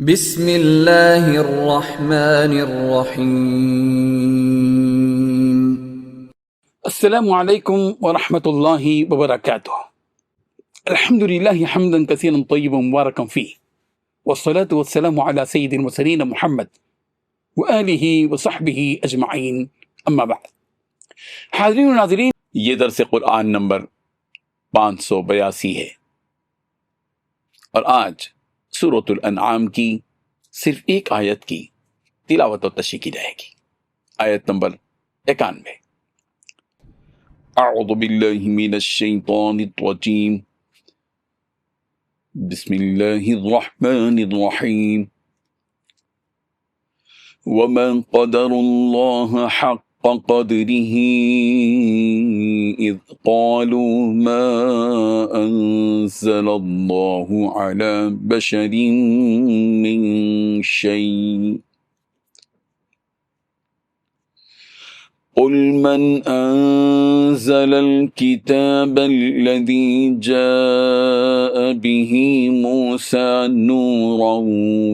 بسم اللہ الرحمن الرحیم۔ السلام علیکم ورحمۃ اللہ وبرکاتہ۔ الحمد للہ حمدا کثیرا طیبا مبارکا فیہ، والصلاة والسلام علی سید المرسلین محمد وآلہ وصحبہ اجمعین، اما بعد۔ حاضرین و ناظرین، یہ درس قرآن نمبر 582 ہے، اور آج سورۃ الانعام کی صرف ایک آیت کی تلاوت و تشریح کی جائے گی، آیت نمبر 91۔ اعوذ باللہ من الشیطان الرجیم، بسم اللہ الرحمن الرحیم۔ وما قدر اللہ حق قدره اذ قالوا ما انزل اللہ علی بشر من شیء قل من أنزل الكتاب الذي جاء به موسى نورا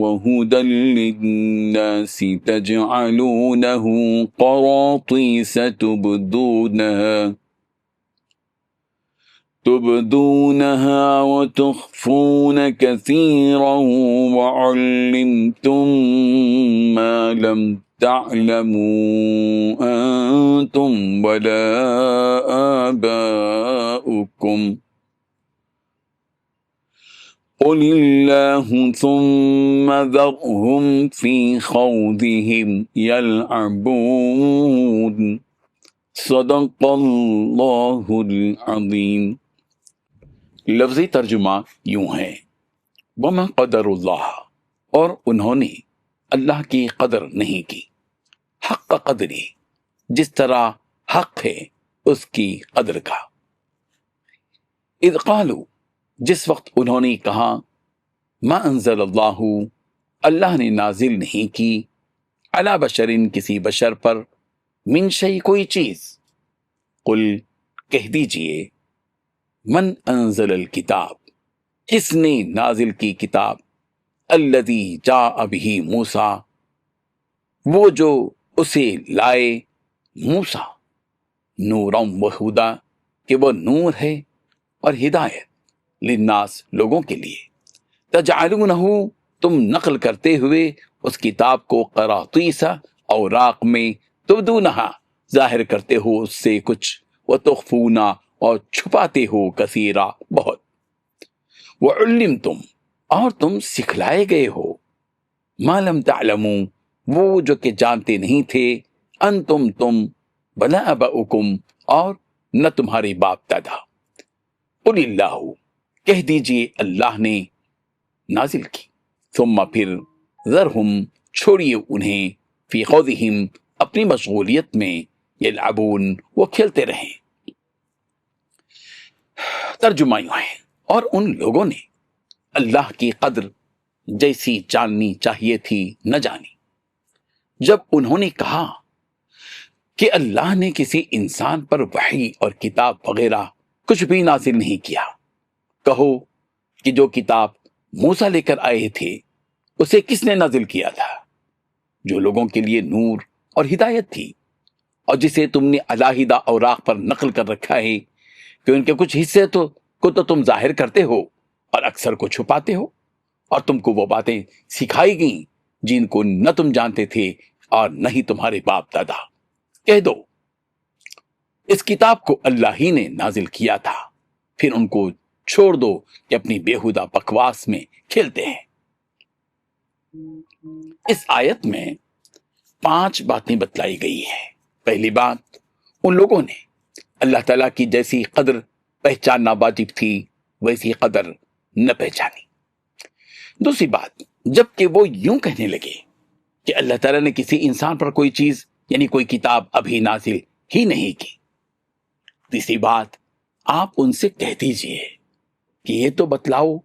وهدى للناس تجعلونه قراطيس تبدونها وتخفون كثيرا وعلمتم ما لم تعلموا أنتم ولا آباؤكم قل الله ثم ذرهم في خوضهم يلعبون۔ صدق اللہ العظیم۔ لفظی ترجمہ یوں ہے، وما قدر اللہ، اور انہوں نے اللہ کی قدر نہیں کی، حق قدری، جس طرح حق ہے اس کی قدر کا۔ اذ قالوا، جس وقت انہوں نے کہا، ما انزل اللہ، اللہ نے نازل نہیں کی، علی بشرن، کسی بشر پر، من شیء، کوئی چیز۔ قل، کہہ دیجئے، من انزل الکتاب، کس نے نازل کی کتاب، الذی جاء بہ موسیٰ، وہ جو اسے لائے موسیٰ، نورا وہدیٰ، کہ وہ نور ہے اور ہدایت، للناس، لوگوں کے لیے، تجعلونہ، تم نقل کرتے ہوئے اس کتاب کو، قراطیس، اوراق میں، تبدونہا، ظاہر کرتے ہو اس سے کچھ، وتخفونا، اور چھپاتے ہو، کثیرا، بہت، وعلمتم، اور تم سکھلائے گئے ہو، ما لم تعلموا، وہ جو کہ جانتے نہیں تھے، انتم، تم، ولا آباؤکم، اور نہ تمہارے باپ دادا۔ قل اللہ، کہہ دیجئے اللہ نے نازل کی، ثم پھر، ذرہم، چھوڑیے انہیں، فی خوضہم، اپنی مشغولیت میں، یلعبون، وہ کھیلتے رہیں۔ ترجمہ یوں ہے، اور ان لوگوں نے اللہ کی قدر جیسی جاننی چاہیے تھی نہ جانی، جب انہوں نے کہا کہ اللہ نے کسی انسان پر وحی اور کتاب وغیرہ کچھ بھی نازل نہیں کیا۔ کہو کہ جو کتاب موسیٰ لے کر آئے تھے اسے کس نے نازل کیا تھا، جو لوگوں کے لیے نور اور ہدایت تھی، اور جسے تم نے علیحدہ اوراق پر نقل کر رکھا ہے کہ ان کے کچھ حصے کو تم ظاہر کرتے ہو اور اکثر کو چھپاتے ہو، اور تم کو وہ باتیں سکھائی گئیں جن کو نہ تم جانتے تھے اور نہ ہی تمہارے باپ دادا۔ کہہ دو، اس کتاب کو اللہ ہی نے نازل کیا تھا، پھر ان کو چھوڑ دو کہ اپنی بیہودہ بکواس میں کھیلتے ہیں۔ اس آیت میں 5 باتیں بتلائی گئی ہیں۔ پہلی بات، ان لوگوں نے اللہ تعالیٰ کی جیسی قدر پہچاننا واجب تھی ویسی قدر نہ پہچانی۔ دوسری بات، جب کہ وہ یوں کہنے لگے کہ اللہ تعالیٰ نے کسی انسان پر کوئی چیز یعنی کوئی کتاب ابھی نازل ہی نہیں کی۔ تیسری بات، آپ ان سے کہہ دیجئے کہ یہ تو بتلاؤ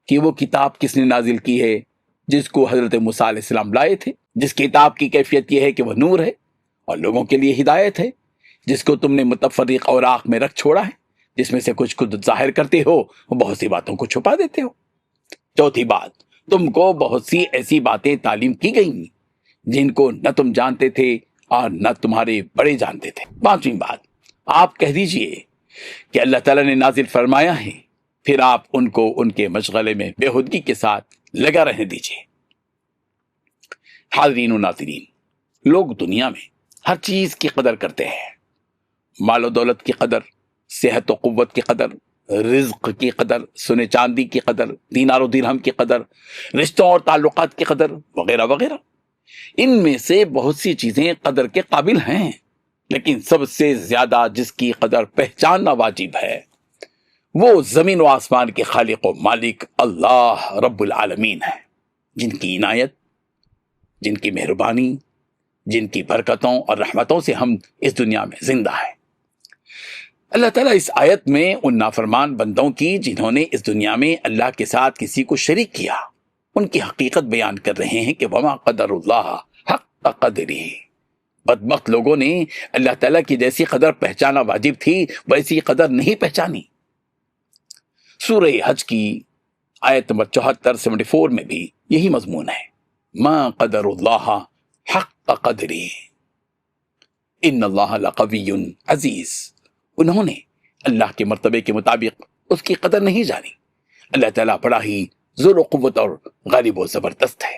کہ وہ کتاب کس نے نازل کی ہے جس کو حضرت موسیٰ علیہ السلام لائے تھے، جس کتاب کی کیفیت یہ ہے کہ وہ نور ہے اور لوگوں کے لیے ہدایت ہے، جس کو تم نے متفرق اوراق میں رکھ چھوڑا ہے، جس میں سے کچھ خود ظاہر کرتے ہو، بہت سی باتوں کو چھپا دیتے ہو۔ چوتھی بات، تم کو بہت سی ایسی باتیں تعلیم کی گئی جن کو نہ تم جانتے تھے اور نہ تمہارے بڑے جانتے تھے۔ پانچویں بات، آپ کہہ دیجئے کہ اللہ تعالیٰ نے نازل فرمایا ہے، پھر آپ ان کو ان کے مشغلے میں بےہودگی کے ساتھ لگا رہنے دیجئے۔ حاضرین و ناظرین، لوگ دنیا میں ہر چیز کی قدر کرتے ہیں، مال و دولت کی قدر، صحت و قوت کی قدر، رزق کی قدر، سونے چاندی کی قدر، دینار و درہم کی قدر، رشتوں اور تعلقات کی قدر، وغیرہ وغیرہ۔ ان میں سے بہت سی چیزیں قدر کے قابل ہیں، لیکن سب سے زیادہ جس کی قدر پہچاننا واجب ہے وہ زمین و آسمان کے خالق و مالک اللہ رب العالمین ہے، جن کی عنایت، جن کی مہربانی، جن کی برکتوں اور رحمتوں سے ہم اس دنیا میں زندہ ہیں۔ اللہ تعالیٰ اس آیت میں ان نافرمان بندوں کی جنہوں نے اس دنیا میں اللہ کے ساتھ کسی کو شریک کیا، ان کی حقیقت بیان کر رہے ہیں کہ وما قدر اللہ حق قدرہ۔ بدبخت لوگوں نے اللہ تعالیٰ کی جیسی قدر پہچانا واجب تھی ویسی قدر نہیں پہچانی۔ سورہ حج کی آیت نمبر 74 میں بھی یہی مضمون ہے، ما قدر اللہ حق قدرہ ان اللہ لقوی عزیز۔ انہوں نے اللہ کے مرتبے کے مطابق اس کی قدر نہیں جانی۔ اللہ تعالیٰ بڑا ہی ذو و قوت اور غالب و زبردست ہے۔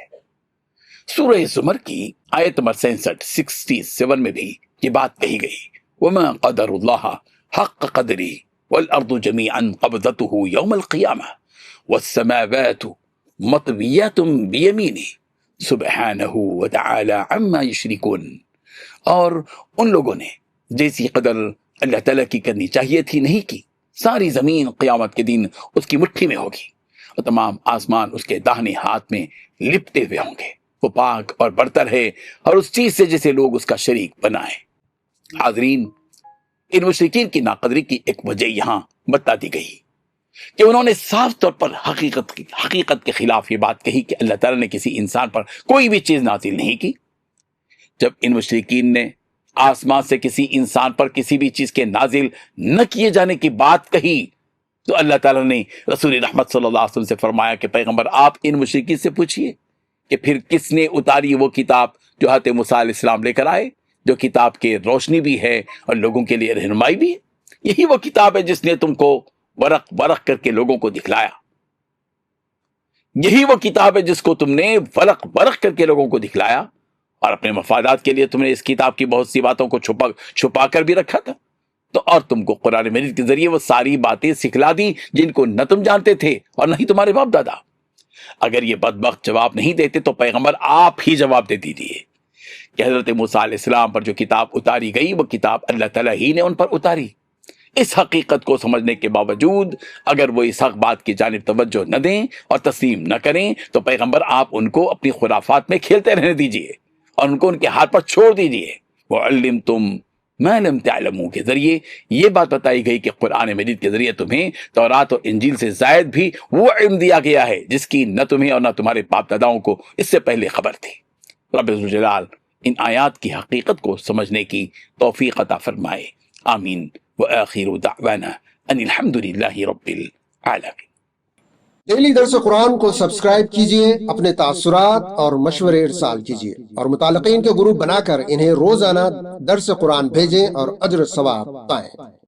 سورہ زمر کی آیت نمبر 67 میں بھی یہ بات کہی گئی، وما قدر اللہ حق قدرہ والارض جميعا قبضته يوم القيامة والسماوات مطویات بیمینہ سبحانہ وتعالی عما یشرکون۔ اور ان لوگوں نے جیسی قدر اللہ تعالیٰ کی کرنی چاہیے تھی نہیں کی۔ ساری زمین قیامت کے دن اس کی مٹھی میں ہوگی اور تمام آسمان اس کے داہنے ہاتھ میں لپٹے ہوئے ہوں گے۔ وہ پاک اور برتر ہے اور اس چیز سے جسے لوگ اس کا شریک بنائیں۔ حاضرین، ان مشرکین کی ناقدری کی ایک وجہ یہاں بتا دی گئی کہ انہوں نے صاف طور پر حقیقت کے خلاف یہ بات کہی کہ اللہ تعالیٰ نے کسی انسان پر کوئی بھی چیز نازل نہیں کی۔ جب ان مشرکین نے آسمان سے کسی انسان پر کسی بھی چیز کے نازل نہ کیے جانے کی بات کہی تو اللہ تعالیٰ نے رسول رحمت صلی اللہ علیہ وسلم سے فرمایا کہ پیغمبر آپ ان مشرکین سے پوچھئے کہ پھر کس نے اتاری وہ کتاب جو حضرت موسیٰ علیہ السلام لے کر آئے، جو کتاب کے روشنی بھی ہے اور لوگوں کے لیے رہنمائی بھی ہے۔ یہی وہ کتاب ہے جس نے تم کو ورق ورق کر کے لوگوں کو دکھلایا۔ یہی وہ کتاب ہے جس کو تم نے ورق ورق کر کے لوگوں کو دکھلایا، اور اپنے مفادات کے لیے تم نے اس کتاب کی بہت سی باتوں کو چھپا کر بھی رکھا تھا۔ تو اور تم کو قرآن مجید کے ذریعے وہ ساری باتیں سکھلا دی جن کو نہ تم جانتے تھے اور نہ ہی تمہارے باپ دادا۔ اگر یہ بدبخت جواب نہیں دیتے تو پیغمبر آپ ہی جواب دے دیجیے کہ حضرت موسیٰ علیہ السلام پر جو کتاب اتاری گئی وہ کتاب اللہ تعالیٰ ہی نے ان پر اتاری۔ اس حقیقت کو سمجھنے کے باوجود اگر وہ اس حق بات کی جانب توجہ نہ دیں اور تسلیم نہ کریں تو پیغمبر آپ ان کو اپنی خرافات میں کھیلتے رہنے دیجیے اور ان کو ان کے ہاتھ پر چھوڑ دیجیے۔ وَعَلِّمْتُمْ مَا لَمْ تَعْلَمُوا کے ذریعے یہ بات بتائی گئی کہ قرآن مجید کے ذریعے تمہیں تورات اور انجیل سے زائد بھی وہ علم دیا گیا ہے جس کی نہ تمہیں اور نہ تمہارے باپ داداؤں کو اس سے پہلے خبر تھی۔ رب ذوالجلال ان آیات کی حقیقت کو سمجھنے کی توفیق عطا فرمائے، آمین۔ وآخر دعوانا ان الحمد للہ رب العالمین۔ ڈیلی درس قرآن کو سبسکرائب کیجئے، اپنے تاثرات اور مشورے ارسال کیجئے اور متعلقین کے گروپ بنا کر انہیں روزانہ درس قرآن بھیجیں اور اجر ثواب پائیں۔